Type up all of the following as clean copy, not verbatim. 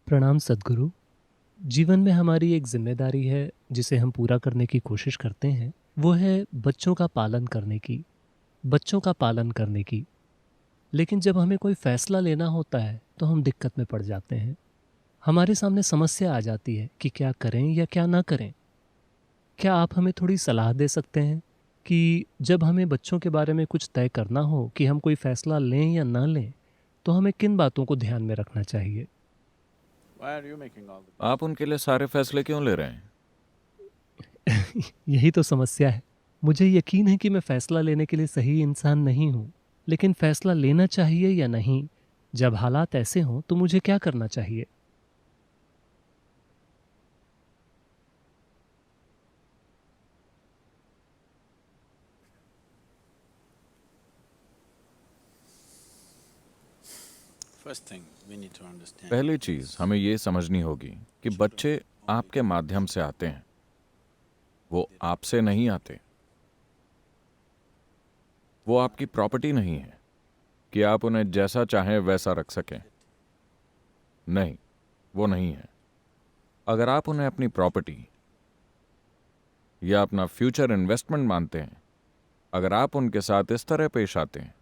प्रणाम सद्गुरु। जीवन में हमारी एक जिम्मेदारी है जिसे हम पूरा करने की कोशिश करते हैं। वो है बच्चों का पालन करने की, बच्चों का पालन करने की। लेकिन जब हमें कोई फैसला लेना होता है तो हम दिक्कत में पड़ जाते हैं। हमारे सामने समस्या आ जाती है कि क्या करें या क्या ना करें। क्या आप हमें थोड़ी सलाह दे सकते हैं कि जब हमें बच्चों के बारे में कुछ तय करना हो कि हम कोई फैसला लें या ना लें, तो हमें किन बातों को ध्यान में रखना चाहिए? Why are you making all the आप उनके लिए सारे फैसले क्यों ले रहे हैं? यही तो समस्या है। मुझे यकीन है कि मैं फैसला लेने के लिए सही इंसान नहीं हूँ, लेकिन फैसला लेना चाहिए या नहीं, जब हालात ऐसे हों तो मुझे क्या करना चाहिए? first thing we need to understand पहली चीज is हमें ये समझनी होगी कि बच्चे आपके माध्यम से आते हैं, वो आपसे नहीं आते। वो आपकी प्रॉपर्टी नहीं है कि आप उन्हें जैसा चाहें वैसा रख सकें। नहीं, वो नहीं है। अगर आप उन्हें अपनी प्रॉपर्टी या अपना फ्यूचर इन्वेस्टमेंट मानते हैं, अगर आप उनके साथ इस तरह पेश आते हैं,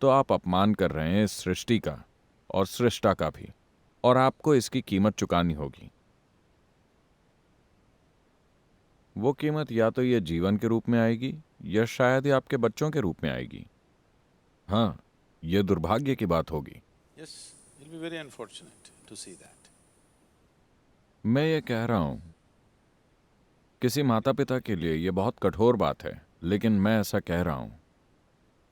तो आप अपमान कर रहे हैं इस सृष्टि का और सृष्टा का भी, और आपको इसकी कीमत चुकानी होगी। वो कीमत या तो ये जीवन के रूप में आएगी या शायद ही आपके बच्चों के रूप में आएगी। हाँ, ये दुर्भाग्य की बात होगी। yes, it'll be very unfortunate to see that. मैं ये कह रहा हूं, किसी माता पिता के लिए ये बहुत कठोर बात है, लेकिन मैं ऐसा कह रहा हूं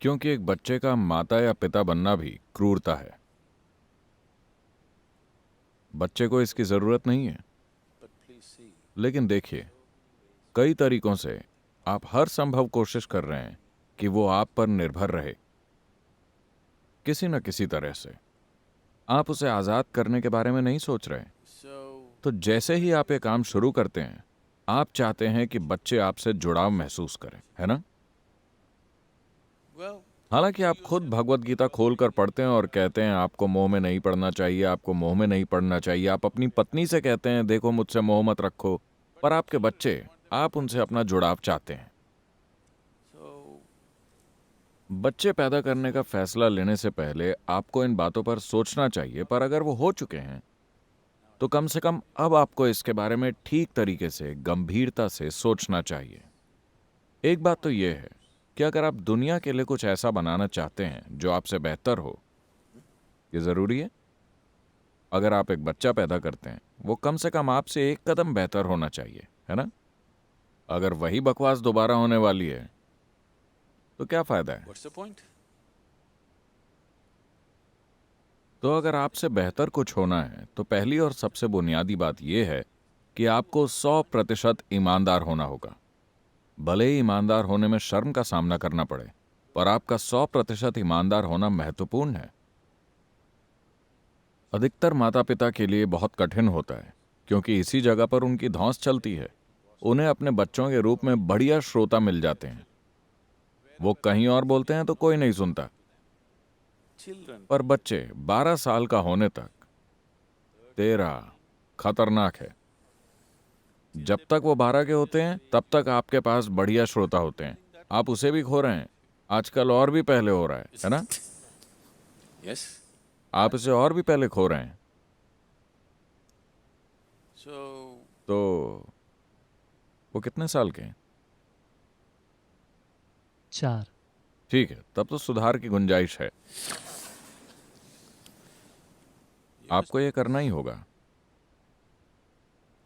क्योंकि एक बच्चे का माता या पिता बनना भी क्रूरता है। बच्चे को इसकी जरूरत नहीं है, But please see, लेकिन देखिए, कई तरीकों से आप हर संभव कोशिश कर रहे हैं कि वो आप पर निर्भर रहे, किसी न किसी तरह से। आप उसे आजाद करने के बारे में नहीं सोच रहे। so तो जैसे ही आप ये काम शुरू करते हैं, आप चाहते हैं कि बच्चे आपसे जुड़ाव महसूस करें, है ना? well, हालांकि आप खुद भगवत गीता खोलकर पढ़ते हैं और कहते हैं आपको मोह में नहीं पड़ना चाहिए, आपको मोह में नहीं पड़ना चाहिए। आप अपनी पत्नी से कहते हैं देखो मुझसे मोह मत रखो, पर आपके बच्चे, आप उनसे अपना जुड़ाव चाहते हैं। so बच्चे पैदा करने का फैसला लेने से पहले आपको इन बातों पर सोचना चाहिए, पर अगर वो हो चुके हैं तो कम से कम अब आपको इसके बारे में ठीक तरीके से, गंभीरता से सोचना चाहिए। एक बात तो यह है कि अगर आप दुनिया के लिए कुछ ऐसा बनाना चाहते हैं जो आपसे बेहतर हो, ये जरूरी है। अगर आप एक बच्चा पैदा करते हैं, वो कम से कम आपसे एक कदम बेहतर होना चाहिए, है ना? अगर वही बकवास दोबारा होने वाली है तो क्या फायदा है? what's the point? तो अगर आपसे बेहतर कुछ होना है तो पहली और सबसे बुनियादी बात यह है कि आपको 100% ईमानदार होना होगा। भले ही ईमानदार होने में शर्म का सामना करना पड़े, पर आपका 100% ईमानदार होना महत्वपूर्ण है। अधिकतर माता पिता के लिए बहुत कठिन होता है, क्योंकि इसी जगह पर उनकी धौंस चलती है। उन्हें अपने बच्चों के रूप में बढ़िया श्रोता मिल जाते हैं। वो कहीं और बोलते हैं तो कोई नहीं सुनता, Children, पर बच्चे 12 साल का होने तक, तेरा खतरनाक है। जब तक वो 12 के होते हैं तब तक आपके पास बढ़िया श्रोता होते हैं। आप उसे भी खो रहे हैं। आजकल और भी पहले हो रहा है ना? yes, आप इसे और भी पहले खो रहे हैं। so तो वो कितने साल के हैं? 4। ठीक है, तब तो सुधार की गुंजाइश है। आपको ये करना ही होगा।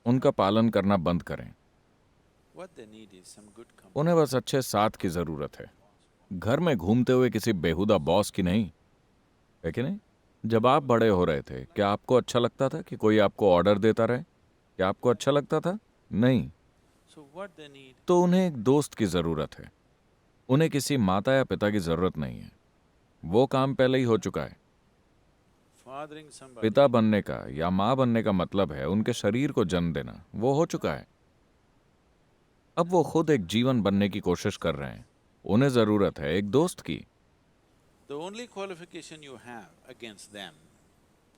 उनका पालन करना बंद करें। what they need is some good company. उन्हें बस अच्छे साथ की जरूरत है, घर में घूमते हुए किसी बेहुदा बॉस की नहीं, है कि नहीं? जब आप बड़े हो रहे थे, क्या आपको अच्छा लगता था कि कोई आपको ऑर्डर देता रहे? क्या आपको अच्छा लगता था? नहीं। So what they need, तो उन्हें एक दोस्त की जरूरत है। उन्हें किसी माता या पिता की जरूरत नहीं है। वो काम पहले ही हो चुका है। fathering somebody, पिता बनने का या मां बनने का मतलब है उनके शरीर को जन्म देना। वो हो चुका है। अब वो खुद एक जीवन बनने की कोशिश कर रहे हैं। उन्हें जरूरत है एक दोस्त की। the only qualification you have against them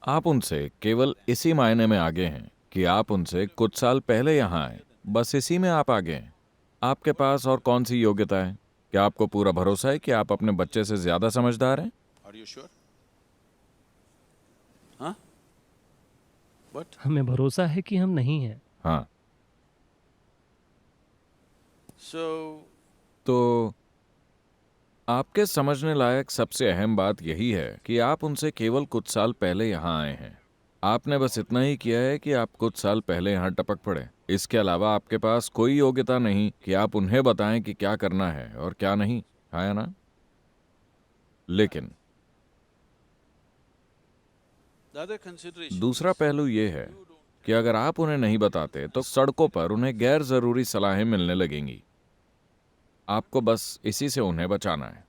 आप उनसे केवल इसी मायने में आगे हैं कि आप उनसे कुछ साल पहले यहां आए, बस इसी में आप आगे हैं। आपके पास और कौन सी योग्यता है? क्या आपको पूरा भरोसा है कि आप अपने बच्चे से ज्यादा समझदार हैं? Are you sure? Huh? What? हमें भरोसा है कि हम नहीं हैं। हाँ, So, तो आपके समझने लायक सबसे अहम बात यही है कि आप उनसे केवल कुछ साल पहले यहाँ आए हैं। आपने बस इतना ही किया है कि आप कुछ साल पहले यहाँ टपक पड़े। इसके अलावा आपके पास कोई योग्यता नहीं कि आप उन्हें बताएं कि क्या करना है और क्या नहीं, है ना? लेकिन the other consideration दूसरा is, पहलू ये है कि अगर आप उन्हें नहीं बताते तो सड़कों पर उन्हें गैर जरूरी सलाहें मिलने लगेंगी। आपको बस इसी से उन्हें बचाना है।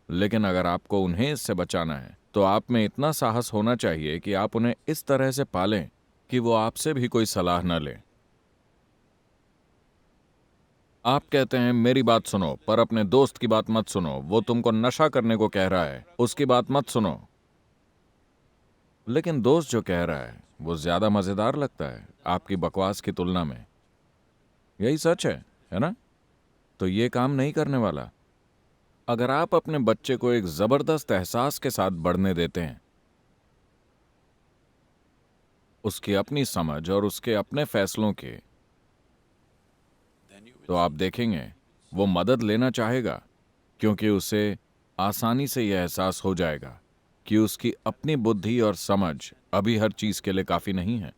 लेकिन अगर आपको उन्हें इससे बचाना है तो आप में इतना साहस होना चाहिए कि आप उन्हें इस तरह से पालें कि वो आपसे भी कोई सलाह न ले। आप कहते हैं मेरी बात सुनो, पर अपने दोस्त की बात मत सुनो, वो तुमको नशा करने को कह रहा है, उसकी बात मत सुनो। लेकिन दोस्त जो कह रहा है वो ज्यादा मजेदार लगता है आपकी बकवास की तुलना में। यही सच है ना? तो ये काम नहीं करने वाला। अगर आप अपने बच्चे को एक जबरदस्त एहसास के साथ बढ़ने देते हैं, उसकी अपनी समझ और उसके अपने फैसलों के, then you तो will आप देखेंगे वो मदद लेना चाहेगा, क्योंकि उसे आसानी से यह एहसास हो जाएगा कि उसकी अपनी बुद्धि और समझ अभी हर चीज के लिए काफी नहीं है।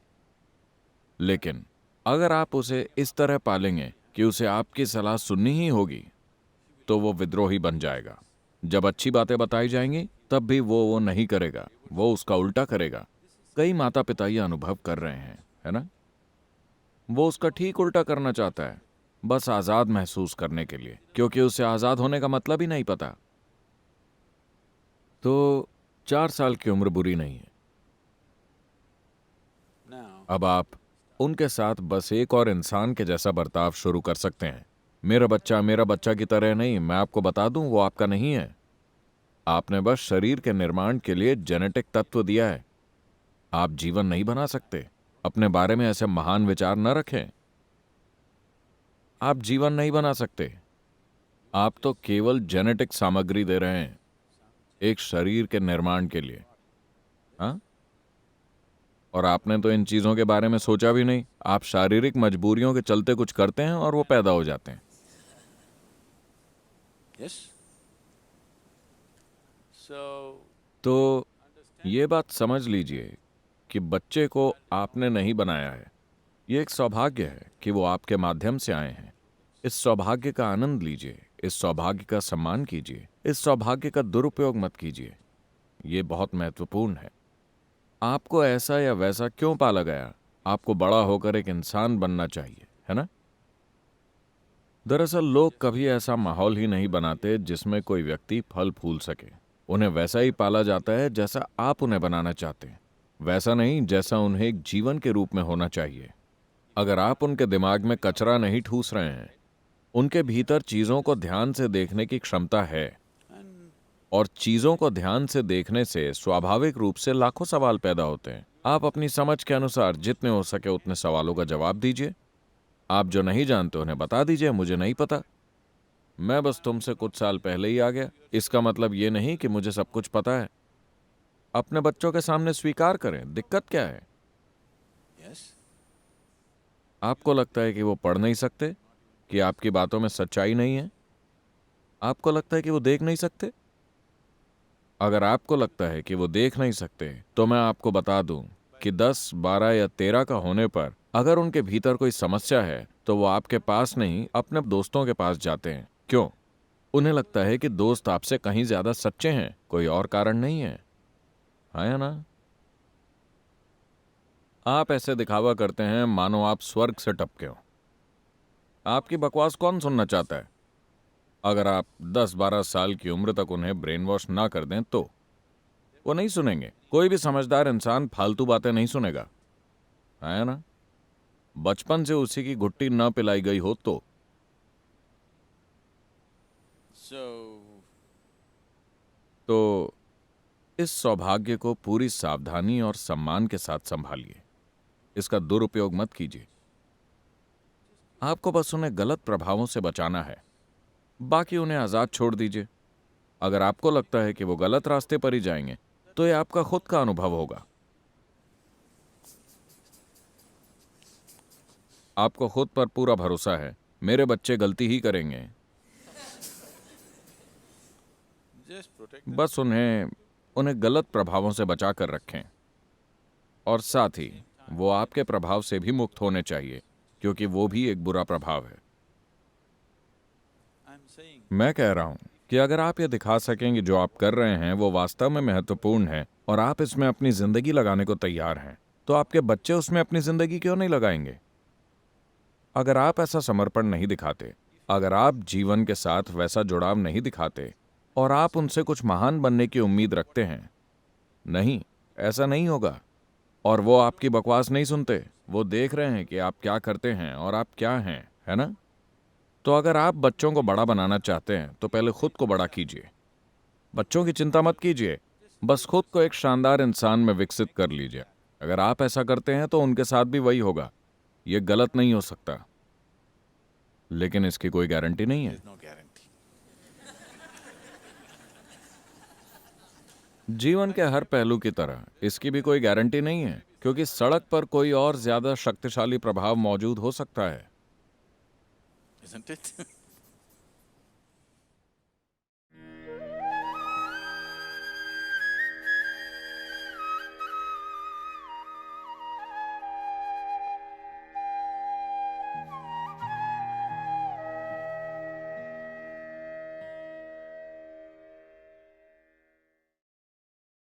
लेकिन अगर आप उसे इस तरह पालेंगे कि उसे आपकी सलाह सुननी ही होगी, तो वो विद्रोही बन जाएगा। जब अच्छी बातें बताई जाएंगी तब भी वो नहीं करेगा, वो उसका उल्टा करेगा। कई माता पिता ये अनुभव कर रहे हैं, है ना? वो उसका ठीक उल्टा करना चाहता है, बस आजाद महसूस करने के लिए, क्योंकि उसे आजाद होने का मतलब ही नहीं पता। तो 4 साल की उम्र बुरी नहीं है। now अब आप उनके साथ बस एक और इंसान के जैसा बर्ताव शुरू कर सकते हैं। मेरा बच्चा की तरह नहीं। मैं आपको बता दूं, वो आपका नहीं है। आपने बस शरीर के निर्माण के लिए जेनेटिक तत्व दिया है। आप जीवन नहीं बना सकते। अपने बारे में ऐसे महान विचार न रखें। आप जीवन नहीं बना सकते। आप तो केवल जेनेटिक सामग्री दे रहे हैं एक शरीर के निर्माण के लिए। हाँ, और आपने तो इन चीजों के बारे में सोचा भी नहीं। आप शारीरिक मजबूरियों के चलते कुछ करते हैं और वो पैदा हो जाते हैं। yes. So तो ये बात समझ लीजिए कि बच्चे को आपने नहीं बनाया है। ये एक सौभाग्य है कि वो आपके माध्यम से आए हैं। इस सौभाग्य का आनंद लीजिए, इस सौभाग्य का सम्मान कीजिए, इस सौभाग्य का दुरुपयोग मत कीजिए। ये बहुत महत्वपूर्ण है। आपको ऐसा या वैसा क्यों पाला गया? आपको बड़ा होकर एक इंसान बनना चाहिए, है ना? दरअसल लोग कभी ऐसा माहौल ही नहीं बनाते जिसमें कोई व्यक्ति फल फूल सके। उन्हें वैसा ही पाला जाता है जैसा आप उन्हें बनाना चाहते हैं, वैसा नहीं जैसा उन्हें एक जीवन के रूप में होना चाहिए। अगर आप उनके दिमाग में कचरा नहीं ठूस रहे हैं, उनके भीतर चीजों को ध्यान से देखने की क्षमता है, and और चीजों को ध्यान से देखने से स्वाभाविक रूप से लाखों सवाल पैदा होते हैं। आप अपनी समझ के अनुसार जितने हो सके उतने सवालों का जवाब दीजिए। आप जो नहीं जानते उन्हें बता दीजिए, मुझे नहीं पता, मैं बस तुमसे कुछ साल पहले ही आ गया। इसका मतलब ये नहीं कि मुझे सब कुछ पता है। अपने बच्चों के सामने स्वीकार करें, दिक्कत क्या है? yes. आपको लगता है कि वो पढ़ नहीं सकते, कि आपकी बातों में सच्चाई नहीं है? आपको लगता है कि वो देख नहीं सकते? अगर आपको लगता है कि वो देख नहीं सकते, तो मैं आपको बता दूं कि 10, 12 या 13 का होने पर अगर उनके भीतर कोई समस्या है तो वो आपके पास नहीं अपने दोस्तों के पास जाते हैं। क्यों? उन्हें लगता है कि दोस्त आपसे कहीं ज्यादा सच्चे हैं, कोई और कारण नहीं है। हाँ या ना? आप ऐसे दिखावा करते हैं मानो आप स्वर्ग से टपके हो। आपकी बकवास कौन सुनना चाहता है? अगर आप 10-12 साल की उम्र तक उन्हें ब्रेन वॉश ना कर दें तो वो नहीं सुनेंगे। कोई भी समझदार इंसान फालतू बातें नहीं सुनेगा, है ना? बचपन से उसी की घुट्टी न पिलाई गई हो तो। So तो इस सौभाग्य को पूरी सावधानी और सम्मान के साथ संभालिए। इसका दुरुपयोग मत कीजिए। आपको बस उन्हें गलत प्रभावों से बचाना है, बाकी उन्हें आजाद छोड़ दीजिए। अगर आपको लगता है कि वो गलत रास्ते पर ही जाएंगे, तो ये आपका खुद का अनुभव होगा। आपको खुद पर पूरा भरोसा है, मेरे बच्चे गलती ही करेंगे। Just protect them. बस उन्हें गलत प्रभावों से बचा कर रखें, और साथ ही वो आपके प्रभाव से भी मुक्त होने चाहिए, क्योंकि वो भी एक बुरा प्रभाव है। I'm saying मैं कह रहा हूं कि अगर आप ये दिखा सकें कि जो आप कर रहे हैं वो वास्तव में महत्वपूर्ण है और आप इसमें अपनी जिंदगी लगाने को तैयार हैं, तो आपके बच्चे उसमें अपनी जिंदगी क्यों नहीं लगाएंगे? अगर आप ऐसा समर्पण नहीं दिखाते, अगर आप जीवन के साथ वैसा जुड़ाव नहीं दिखाते और आप उनसे कुछ महान बनने की उम्मीद रखते हैं, नहीं, ऐसा नहीं होगा। और वो आपकी बकवास नहीं सुनते, वो देख रहे हैं कि आप क्या करते हैं और आप क्या हैं, है ना? तो अगर आप बच्चों को बड़ा बनाना चाहते हैं तो पहले खुद को बड़ा कीजिए। बच्चों की चिंता मत कीजिए, बस खुद को एक शानदार इंसान में विकसित कर लीजिए। अगर आप ऐसा करते हैं तो उनके साथ भी वही होगा। यह गलत नहीं हो सकता, लेकिन इसकी कोई गारंटी नहीं है। there's no guarantee. जीवन के हर पहलू की तरह इसकी भी कोई गारंटी नहीं है, क्योंकि सड़क पर कोई और ज्यादा शक्तिशाली प्रभाव मौजूद हो सकता है। Isn't it?